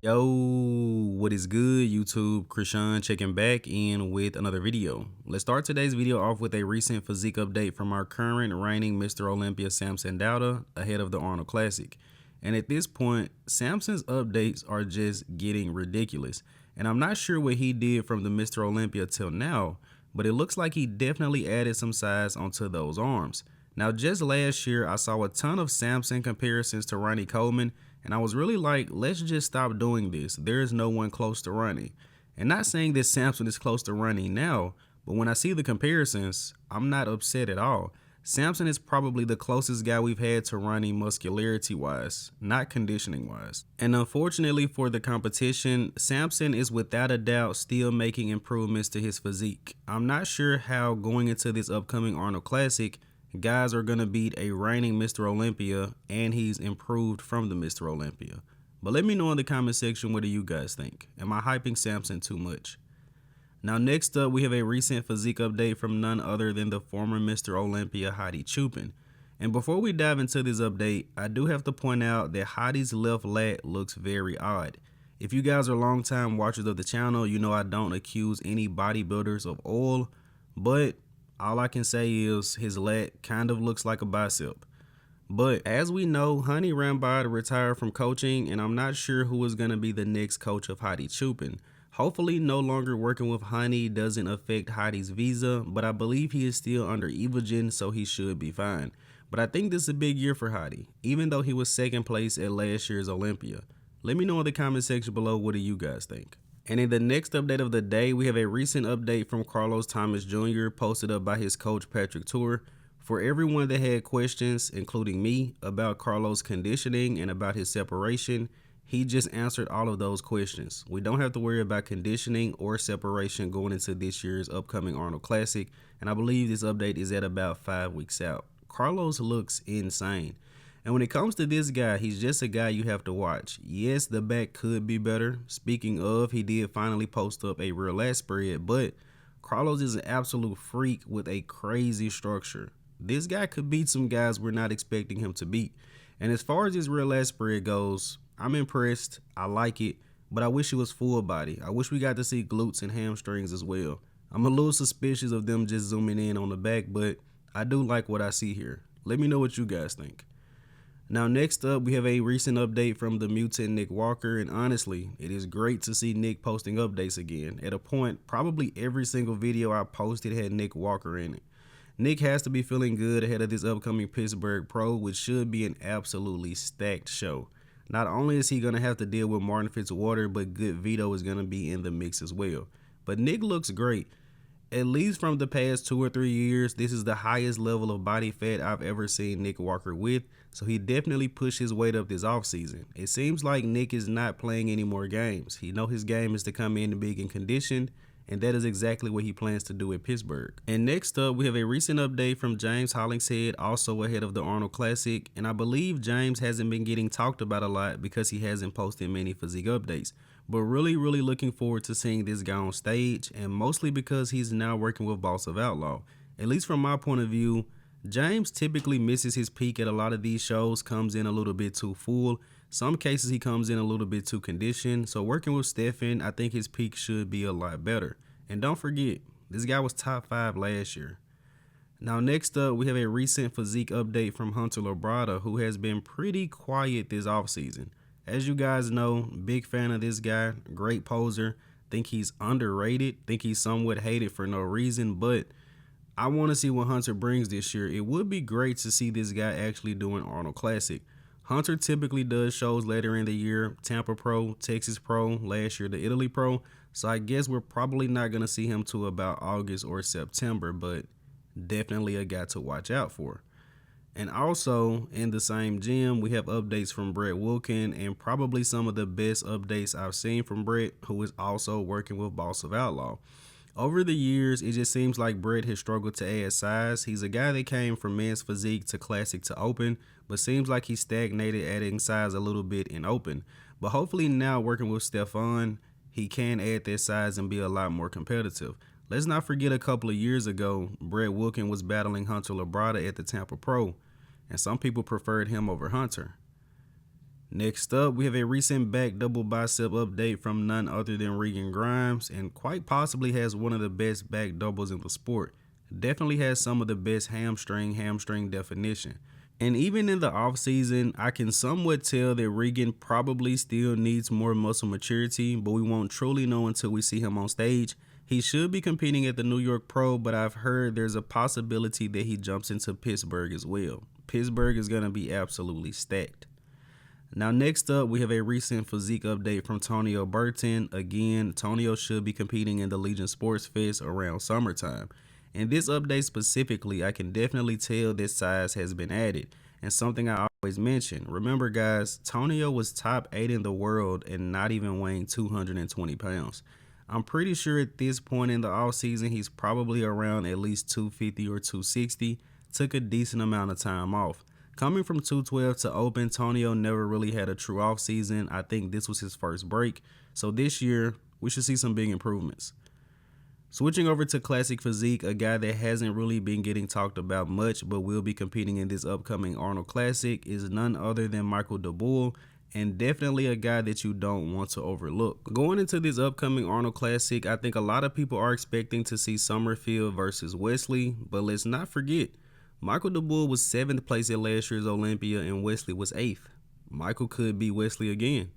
Yo, what is good, YouTube? Krishan checking back in with another video. Let's start today's video off with a recent physique update from our current reigning Mr. Olympia Samson Dauda ahead of the Arnold Classic. And at this point, Samson's updates are just getting ridiculous. And I'm not sure what he did from the Mr. Olympia till now, but it looks like he definitely added some size onto those arms. Now, just last year, I saw a ton of Samson comparisons to Ronnie Coleman, and I was really like, let's just stop doing this. There is no one close to Ronnie. And not saying that Samson is close to Ronnie now, but when I see the comparisons, I'm not upset at all. Samson is probably the closest guy we've had to Ronnie muscularity-wise, not conditioning-wise. And unfortunately for the competition, Samson is without a doubt still making improvements to his physique. I'm not sure how going into this upcoming Arnold Classic, guys are going to beat a reigning Mr. Olympia and he's improved from the Mr. Olympia. But let me know in the comment section, what do you guys think? Am I hyping Samson too much? Now next up, we have a recent physique update from none other than the former Mr. Olympia Hadi Choopan. And before we dive into this update, I do have to point out that Hadi's left lat looks very odd. If you guys are longtime watchers of the channel, you know I don't accuse any bodybuilders of oil, but all I can say is his lat kind of looks like a bicep. But as we know, Hadi Choopan retired from coaching, and I'm not sure who is going to be the next coach of Hadi Choopan. Hopefully no longer working with Hadi doesn't affect Hadi's visa, but I believe he is still under Evogen, so he should be fine. But I think this is a big year for Hadi, even though he was second place at last year's Olympia. Let me know in the comment section below, what do you guys think? And in the next update of the day, we have a recent update from Carlos Thomas Jr. posted up by his coach Patrick Tour. For everyone that had questions, including me, about Carlos' conditioning and about his separation, he just answered all of those questions. We don't have to worry about conditioning or separation going into this year's upcoming Arnold Classic, and I believe this update is at about 5 weeks out. Carlos looks insane. And when it comes to this guy, he's just a guy you have to watch. Yes, the back could be better. Speaking of, he did finally post up a rear lat spread, but Carlos is an absolute freak with a crazy structure. This guy could beat some guys we're not expecting him to beat. And as far as his rear lat spread goes, I'm impressed. I like it, but I wish it was full body. I wish we got to see glutes and hamstrings as well. I'm a little suspicious of them just zooming in on the back, but I do like what I see here. Let me know what you guys think. Now next up, we have a recent update from the mutant Nick Walker, and honestly, it is great to see Nick posting updates again. At a point, probably every single video I posted had Nick Walker in it. Nick has to be feeling good ahead of this upcoming Pittsburgh Pro, which should be an absolutely stacked show. Not only is he going to have to deal with Martin Fitzwater, but Good Vito is going to be in the mix as well. But Nick looks great. At least from the past 2 or 3 years, this is the highest level of body fat I've ever seen Nick Walker with, so he definitely pushed his weight up this offseason. It seems like Nick is not playing any more games. He knows his game is to come in big and conditioned, and that is exactly what he plans to do at Pittsburgh. And next up, we have a recent update from James Hollingshead, also ahead of the Arnold Classic, and I believe James hasn't been getting talked about a lot because he hasn't posted many physique updates. But really looking forward to seeing this guy on stage, and mostly because he's now working with Boss of Outlaw. At least from my point of view, James typically misses his peak at a lot of these shows, comes in a little bit too full. Some cases he comes in a little bit too conditioned. So working with Stefan, I think his peak should be a lot better. And don't forget, this guy was top 5 last year. Now next up, we have a recent physique update from Hunter Labrada, who has been pretty quiet this offseason. As you guys know, big fan of this guy, great poser, think he's underrated, think he's somewhat hated for no reason, but I want to see what Hunter brings this year. It would be great to see this guy actually doing Arnold Classic. Hunter typically does shows later in the year, Tampa Pro, Texas Pro, last year the Italy Pro, so I guess we're probably not going to see him till about August or September, but definitely a guy to watch out for. And also in the same gym, we have updates from Brett Wilkin, and probably some of the best updates I've seen from Brett, who is also working with Boss of Outlaw. Over the years, it just seems like Brett has struggled to add size. He's a guy that came from men's physique to classic to open, but seems like he stagnated adding size a little bit in open. But hopefully now working with Stefan, he can add that size and be a lot more competitive. Let's not forget a couple of years ago, Brett Wilkin was battling Hunter Labrada at the Tampa Pro, and some people preferred him over Hunter. Next up, we have a recent back double bicep update from none other than Regan Grimes, and quite possibly has one of the best back doubles in the sport. Definitely has some of the best hamstring definition. And even in the off season, I can somewhat tell that Regan probably still needs more muscle maturity, but we won't truly know until we see him on stage. He should be competing at the New York Pro, but I've heard there's a possibility that he jumps into Pittsburgh as well. Pittsburgh is going to be absolutely stacked. Now next up, we have a recent physique update from Tonio Burton. Again, Tonio should be competing in the Legion Sports Fest around summertime. In this update specifically, I can definitely tell that size has been added. And something I always mention, remember guys, Tonio was top 8 in the world and not even weighing 220 pounds. I'm pretty sure at this point in the offseason, he's probably around at least 250 or 260. Took a decent amount of time off. Coming from 212 to open, Tonio never really had a true off season. I think this was his first break. So this year, we should see some big improvements. Switching over to classic physique, a guy that hasn't really been getting talked about much, but will be competing in this upcoming Arnold Classic, is none other than DaBoul, and definitely a guy that you don't want to overlook. Going into this upcoming Arnold Classic, I think a lot of people are expecting to see Summerfield versus Wesley, but let's not forget, DaBoul was 7th place at last year's Olympia and Wesley was 8th. Michael could be Wesley again.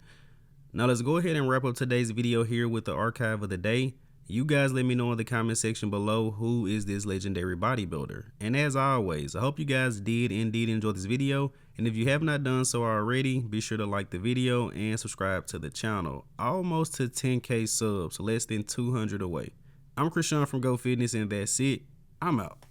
Now let's go ahead and wrap up today's video here with the archive of the day. You guys let me know in the comment section below who is this legendary bodybuilder. And as always, I hope you guys did indeed enjoy this video. And if you have not done so already, be sure to like the video and subscribe to the channel. Almost to 10K subs, less than 200 away. I'm Krishan from Go Fitness and that's it. I'm out.